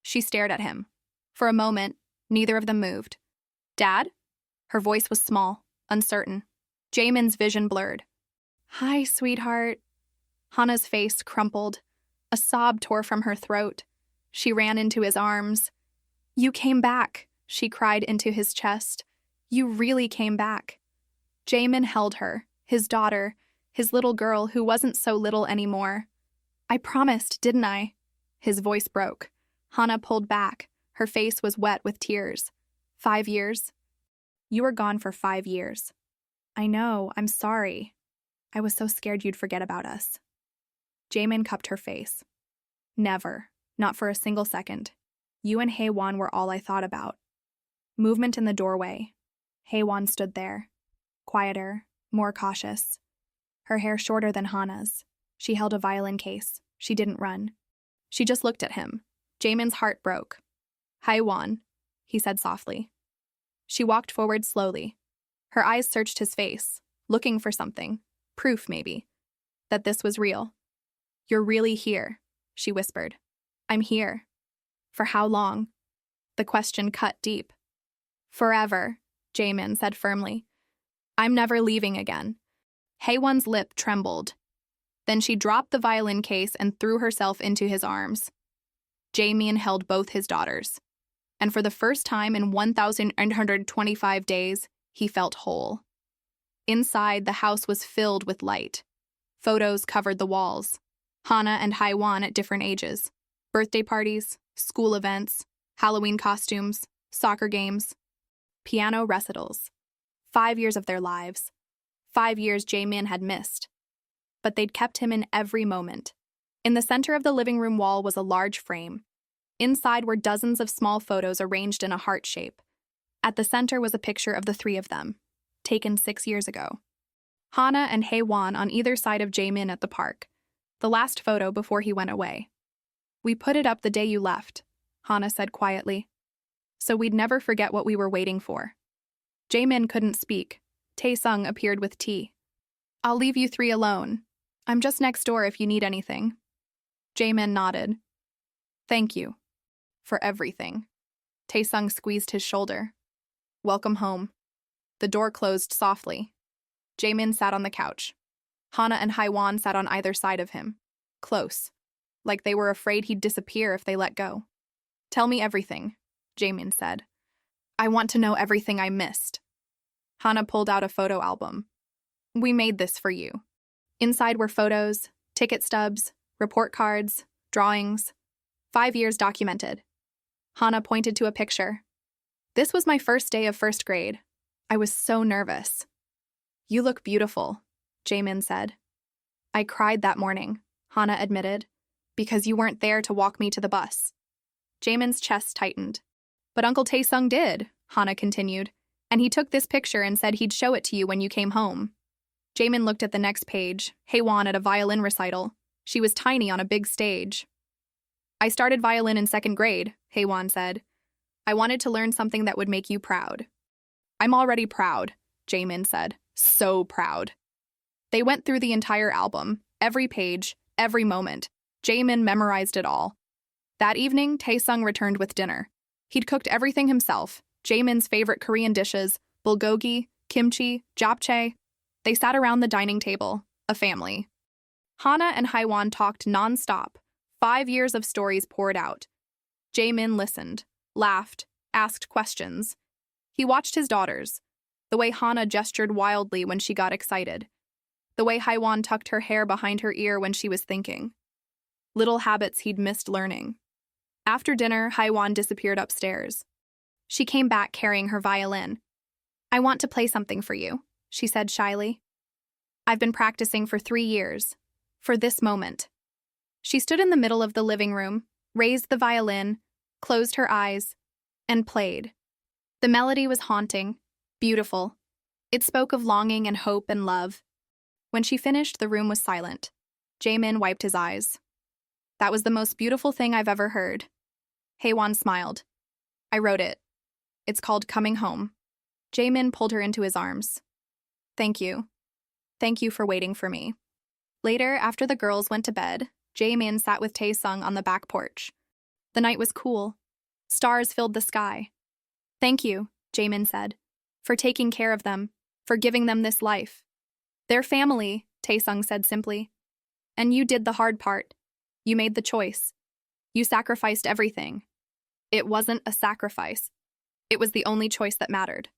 She stared at him. For a moment, neither of them moved. Dad? Her voice was small, uncertain. Jamin's vision blurred. Hi, sweetheart. Hana's face crumpled. A sob tore from her throat. She ran into his arms. You came back, she cried into his chest. You really came back. Jamin held her, his daughter, His little girl who wasn't so little anymore. I promised, didn't I? His voice broke. Hana pulled back. Her face was wet with tears. 5 years? You were gone for 5 years. I know, I'm sorry. I was so scared you'd forget about us. Jaemin cupped her face. Never. Not for a single second. You and Haewon were all I thought about. Movement in the doorway. Haewon stood there. Quieter, more cautious. Her hair shorter than Hana's. She held a violin case. She didn't run. She just looked at him. Jaemin's heart broke. Haewon, he said softly. She walked forward slowly. Her eyes searched his face, looking for something. Proof, maybe. That this was real. You're really here, she whispered. I'm here. For how long? The question cut deep. Forever, Jaemin said firmly. I'm never leaving again. Haewon's lip trembled. Then she dropped the violin case and threw herself into his arms. Jaemin held both his daughters. And for the first time in 1,825 days, he felt whole. Inside, the house was filled with light. Photos covered the walls. Hana and Haewon at different ages. Birthday parties, school events, Halloween costumes, soccer games, piano recitals. 5 years of their lives. 5 years Jaemin had missed. But they'd kept him in every moment. In the center of the living room wall was a large frame. Inside were dozens of small photos arranged in a heart shape. At the center was a picture of the three of them, taken 6 years ago. Hana and Haewon on either side of Jaemin at the park, the last photo before he went away. We put it up the day you left, Hana said quietly, so we'd never forget what we were waiting for. Jaemin couldn't speak. Taesung appeared with tea. I'll leave you three alone. I'm just next door if you need anything. Jaemin nodded. Thank you. For everything. Taesung squeezed his shoulder. Welcome home. The door closed softly. Jaemin sat on the couch. Hana and Haewon sat on either side of him. Close. Like they were afraid he'd disappear if they let go. Tell me everything, Jaemin said. I want to know everything I missed. Hana pulled out a photo album. We made this for you. Inside were photos, ticket stubs, report cards, drawings. 5 years documented. Hana pointed to a picture. This was my first day of first grade. I was so nervous. You look beautiful, Jaemin said. I cried that morning, Hana admitted, because you weren't there to walk me to the bus. Jaemin's chest tightened. But Uncle Taesung did, Hana continued, and he took this picture and said he'd show it to you when you came home. Jaemin looked at the next page, Haewon at a violin recital. She was tiny on a big stage. I started violin in 2nd grade, Haewon said. I wanted to learn something that would make you proud. I'm already proud, Jaemin said. So proud. They went through the entire album, every page, every moment. Jaemin memorized it all. That evening, Taesung returned with dinner. He'd cooked everything himself, Jaemin's favorite Korean dishes, bulgogi, kimchi, japchae. They sat around the dining table, a family. Hana and Haewon talked non-stop. 5 years of stories poured out. Jaemin listened, laughed, asked questions. He watched his daughters, the way Hana gestured wildly when she got excited, the way Haewon tucked her hair behind her ear when she was thinking. Little habits he'd missed learning. After dinner, Haewon disappeared upstairs. She came back carrying her violin. I want to play something for you, she said shyly. I've been practicing for 3 years, for this moment. She stood in the middle of the living room, raised the violin, closed her eyes, and played. The melody was haunting, beautiful. It spoke of longing and hope and love. When she finished, the room was silent. Jaemin wiped his eyes. That was the most beautiful thing I've ever heard. Haewon smiled. I wrote it. It's called Coming Home. Jaemin pulled her into his arms. Thank you. Thank you for waiting for me. Later, after the girls went to bed, Jaemin sat with Taesung on the back porch. The night was cool. Stars filled the sky. Thank you, Jaemin said, for taking care of them, for giving them this life. They're family, Taesung said simply. And you did the hard part. You made the choice. You sacrificed everything. It wasn't a sacrifice. It was the only choice that mattered.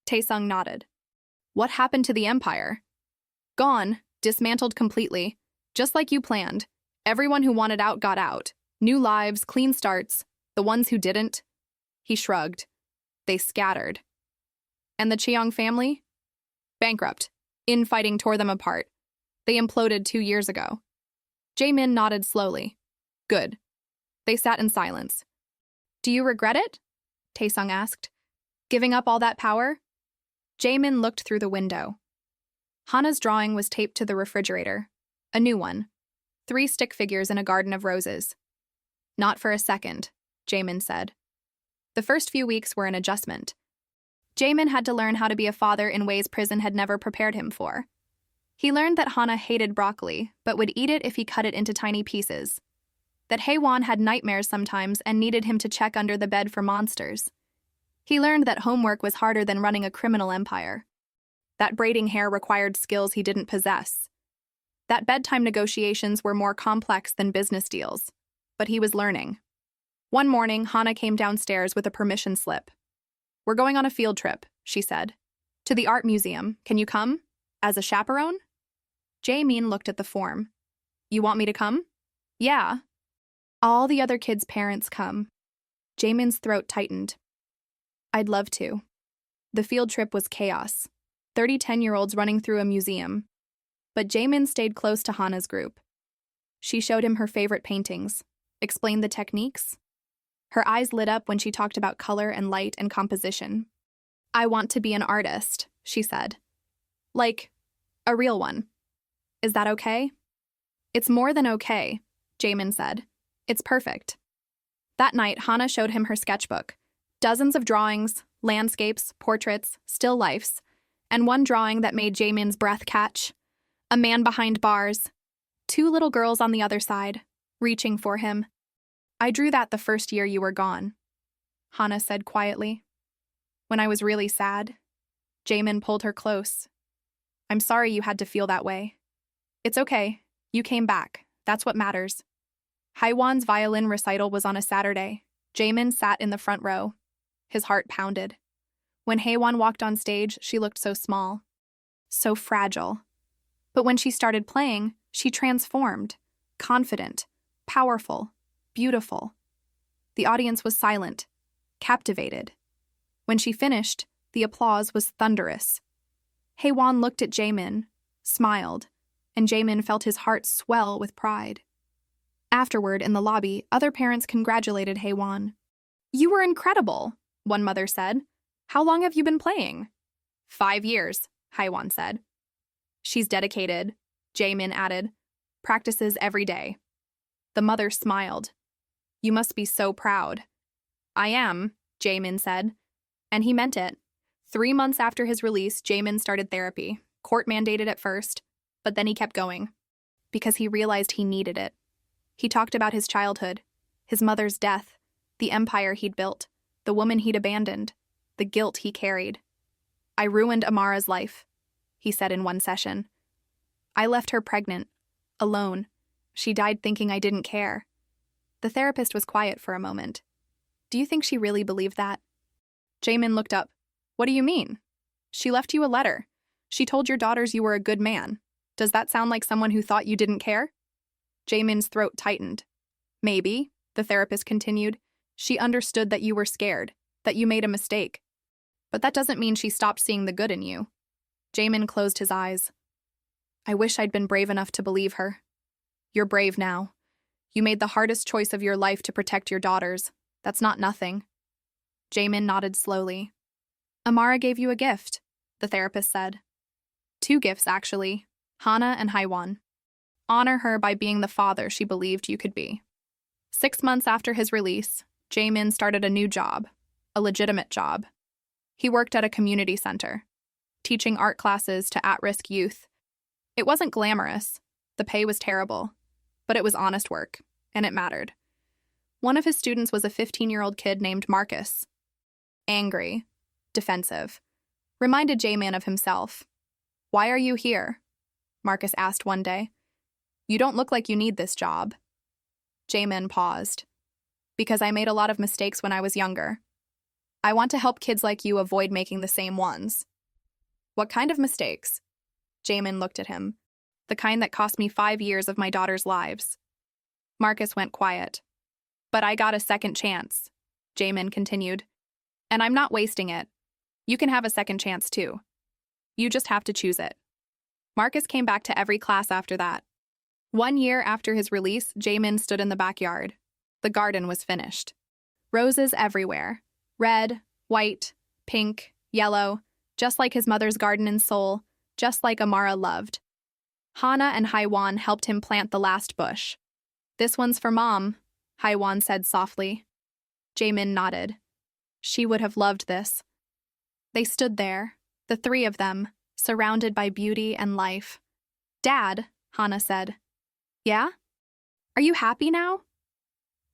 Taesung nodded. What happened to the empire? Gone, Dismantled completely. Just like you planned. Everyone who wanted out got out. New lives, clean starts. The ones who didn't? He shrugged. They scattered. And the Cheong family? Bankrupt. Infighting tore them apart. They imploded 2 years ago. Jae-min nodded slowly. Good. They sat in silence. Do you regret it? Taesung asked. Giving up all that power? Jae-min looked through the window. Hana's drawing was taped to the refrigerator. A new one. 3 stick figures in a garden of roses. Not for a second, Jae-min said. The first few weeks were an adjustment. Jae-min had to learn how to be a father in ways prison had never prepared him for. He learned that Hana hated broccoli, but would eat it if he cut it into tiny pieces. That Haewon had nightmares sometimes and needed him to check under the bed for monsters. He learned that homework was harder than running a criminal empire. That braiding hair required skills he didn't possess. That bedtime negotiations were more complex than business deals. But he was learning. One morning, Hana came downstairs with a permission slip. We're going on a field trip, she said. To the art museum. Can you come? As a chaperone? Jae-min looked at the form. You want me to come? Yeah. All the other kids' parents come. Jae-min's throat tightened. I'd love to. The field trip was chaos. 30 10-year-olds running through a museum. But Jae-min stayed close to Hana's group. She showed him her favorite paintings, explained the techniques. Her eyes lit up when she talked about color and light and composition. I want to be an artist, she said. Like, a real one. Is that okay? It's more than okay, Jae-min said. It's perfect. That night, Hana showed him her sketchbook. Dozens of drawings, landscapes, portraits, still lifes, and one drawing that made Jae-min's breath catch. A man behind bars. 2 little girls on the other side, reaching for him. I drew that the first year you were gone, Hana said quietly. When I was really sad, Jae-min pulled her close. I'm sorry you had to feel that way. It's okay. You came back. That's what matters. Haewon's violin recital was on a Saturday. Jae-min sat in the front row. His heart pounded. When Haewon walked on stage, she looked so small. So fragile. But when she started playing, she transformed. Confident. Powerful. Beautiful. The audience was silent. Captivated. When she finished, the applause was thunderous. Haewon looked at Jae-min, smiled, and Jae-min felt his heart swell with pride. Afterward, in the lobby, other parents congratulated Haewon. You were incredible, one mother said. How long have you been playing? 5 years, Haewon said. She's dedicated, Jae-min added. Practices every day. The mother smiled. You must be so proud. I am, Jae-min said. And he meant it. 3 months after his release, Jae-min started therapy, court-mandated at first, but then he kept going, because he realized he needed it. He talked about his childhood, his mother's death, the empire he'd built, the woman he'd abandoned, the guilt he carried. I ruined Amara's life, he said in one session. I left her pregnant, alone. She died thinking I didn't care. The therapist was quiet for a moment. Do you think she really believed that? Jae-min looked up. What do you mean? She left you a letter. She told your daughters you were a good man. Does that sound like someone who thought you didn't care? Jae-min's throat tightened. Maybe, the therapist continued. She understood that you were scared, that you made a mistake. But that doesn't mean she stopped seeing the good in you. Jae-min closed his eyes. I wish I'd been brave enough to believe her. You're brave now. You made the hardest choice of your life to protect your daughters. That's not nothing. Jae-min nodded slowly. Amara gave you a gift, the therapist said. 2 gifts, actually. Hana and Haewon. Honor her by being the father she believed you could be. 6 months after his release, Jae-min started a new job, a legitimate job. He worked at a community center, teaching art classes to at-risk youth. It wasn't glamorous, the pay was terrible, but it was honest work, and it mattered. One of his students was a 15-year-old kid named Marcus. Angry, defensive, reminded Jae-min of himself. Why are you here? Marcus asked one day. You don't look like you need this job. Jae-min paused. Because I made a lot of mistakes when I was younger. I want to help kids like you avoid making the same ones. What kind of mistakes? Jae-min looked at him. the kind that cost me 5 years of my daughter's lives. Marcus went quiet. But I got a second chance, Jamin continued. And I'm not wasting it. You can have a second chance too. You just have to choose it. Marcus came back to every class after that. 1 year after his release, Jamin stood in the backyard. The garden was finished. Roses everywhere. Red, white, pink, yellow, just like his mother's garden in Seoul, just like Amara loved. Hana and Haiwan helped him plant the last bush. This one's for Mom, Haiwan said softly. Jamin nodded. She would have loved this. They stood there, the three of them, surrounded by beauty and life. Dad, Hana said. Yeah? Are you happy now?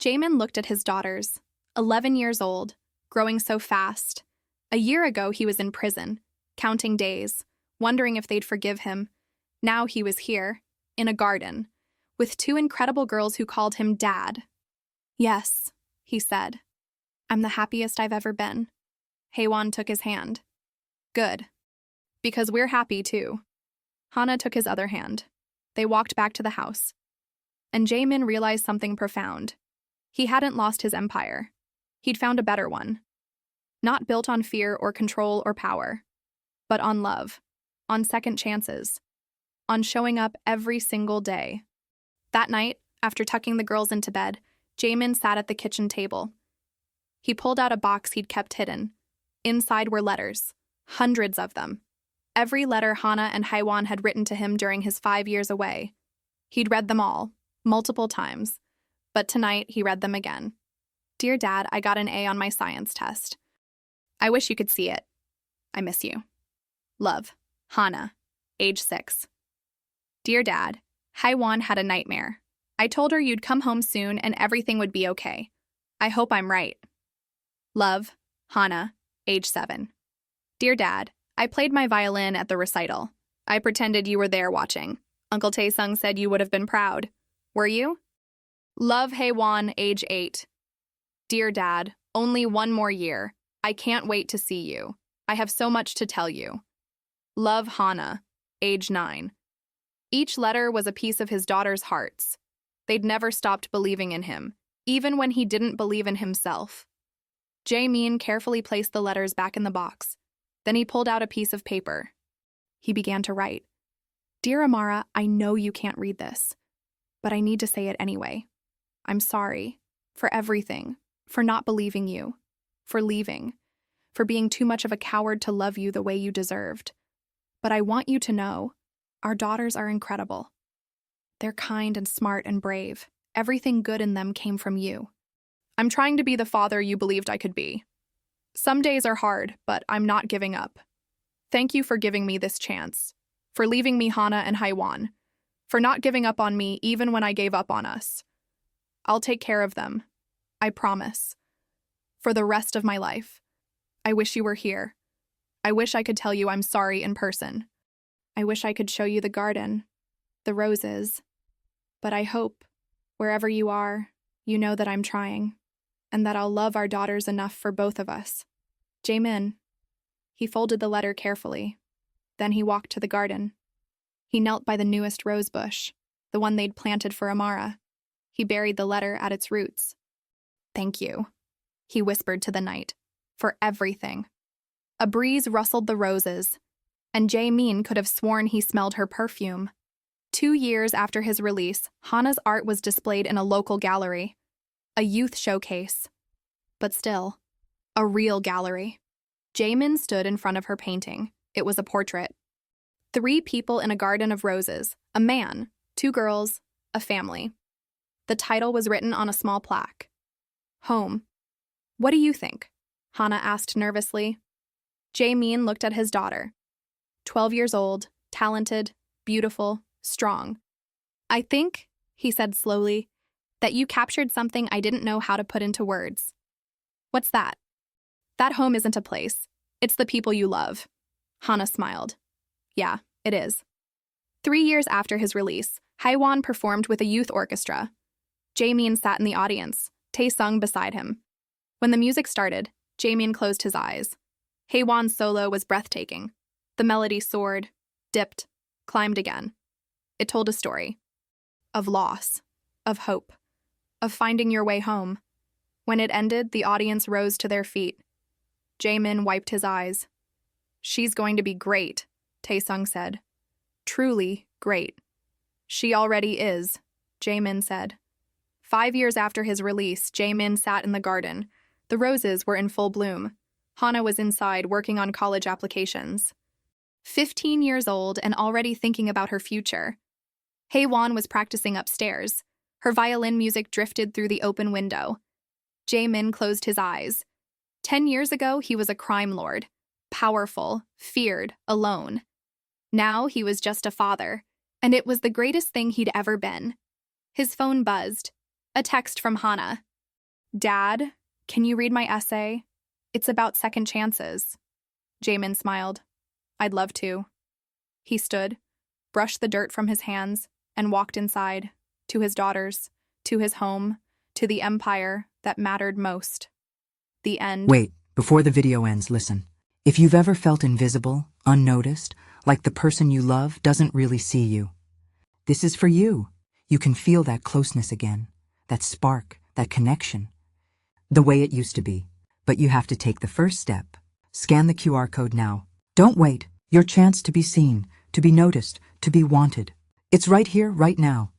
Jamin looked at his daughters, 11 years old, growing so fast. A year ago he was in prison, counting days, wondering if they'd forgive him. Now he was here, in a garden, with two incredible girls who called him Dad. Yes, he said. I'm the happiest I've ever been. Haewon took his hand. Good. Because we're happy too. Hana took his other hand. They walked back to the house. And Jamin realized something profound. He hadn't lost his empire. He'd found a better one. Not built on fear or control or power, but on love, on second chances, on showing up every single day. That night, after tucking the girls into bed, Jamin sat at the kitchen table. He pulled out a box he'd kept hidden. Inside were letters, hundreds of them. Every letter Hana and Haiwan had written to him during his 5 years away. He'd read them all, multiple times. But tonight, he read them again. Dear Dad, I got an A on my science test. I wish you could see it. I miss you. Love, Hana, age 6. Dear Dad, Haiwan had a nightmare. I told her you'd come home soon and everything would be okay. I hope I'm right. Love, Hana, age 7. Dear Dad, I played my violin at the recital. I pretended you were there watching. Uncle Taesung said you would have been proud. Were you? Love, Haewon, age 8. Dear Dad, only 1 more year. I can't wait to see you. I have so much to tell you. Love, Hana, age 9. Each letter was a piece of his daughter's hearts. They'd never stopped believing in him, even when he didn't believe in himself. Jae-min carefully placed the letters back in the box. Then he pulled out a piece of paper. He began to write. Dear Amara, I know you can't read this, but I need to say it anyway. I'm sorry for everything, for not believing you, for leaving, for being too much of a coward to love you the way you deserved. But I want you to know, our daughters are incredible. They're kind and smart and brave. Everything good in them came from you. I'm trying to be the father you believed I could be. Some days are hard, but I'm not giving up. Thank you for giving me this chance, for leaving me Hana and Haiwan, for not giving up on me even when I gave up on us. I'll take care of them. I promise. For the rest of my life. I wish you were here. I wish I could tell you I'm sorry in person. I wish I could show you the garden, the roses. But I hope, wherever you are, you know that I'm trying, and that I'll love our daughters enough for both of us. Jamin. He folded the letter carefully. Then he walked to the garden. He knelt by the newest rose bush, the one they'd planted for Amara. He buried the letter at its roots. Thank you, he whispered to the night, for everything. A breeze rustled the roses, and Jae-min could have sworn he smelled her perfume. 2 years after his release, Hana's art was displayed in a local gallery, a youth showcase. But still, a real gallery. Jae-min stood in front of her painting. It was a portrait. 3 people in a garden of roses, a man, 2 girls, a family. The title was written on a small plaque. Home. What do you think? Hana asked nervously. Jae-min looked at his daughter. 12 years old, talented, beautiful, strong. I think, he said slowly, that you captured something I didn't know how to put into words. What's that? That home isn't a place. It's the people you love. Hana smiled. Yeah, it is. 3 years after his release, Haiwan performed with a youth orchestra. Jae-min sat in the audience, Taesung beside him. When the music started, Jae-min closed his eyes. Haewon's solo was breathtaking. The melody soared, dipped, climbed again. It told a story of loss, of hope, of finding your way home. When it ended, the audience rose to their feet. Jaemin wiped his eyes. "She's going to be great," Taesung said. "Truly great." "She already is," Jaemin said. 5 years after his release, Jaemin sat in the garden. The roses were in full bloom. Hana was inside working on college applications. 15 years old and already thinking about her future. Haewon was practicing upstairs. Her violin music drifted through the open window. Jaemin closed his eyes. 10 years ago, he was a crime lord. Powerful, feared, alone. Now he was just a father, and it was the greatest thing he'd ever been. His phone buzzed. A text from Hana. "Dad, can you read my essay? It's about second chances." Jaemin smiled. "I'd love to." He stood, brushed the dirt from his hands, and walked inside, to his daughters, to his home, to the empire that mattered most. The end. Wait, before the video ends, listen. If you've ever felt invisible, unnoticed, like the person you love doesn't really see you, this is for you. You can feel that closeness again, that spark, that connection, the way it used to be. But you have to take the first step. Scan the QR code now. Don't wait. Your chance to be seen, to be noticed, to be wanted. It's right here, right now.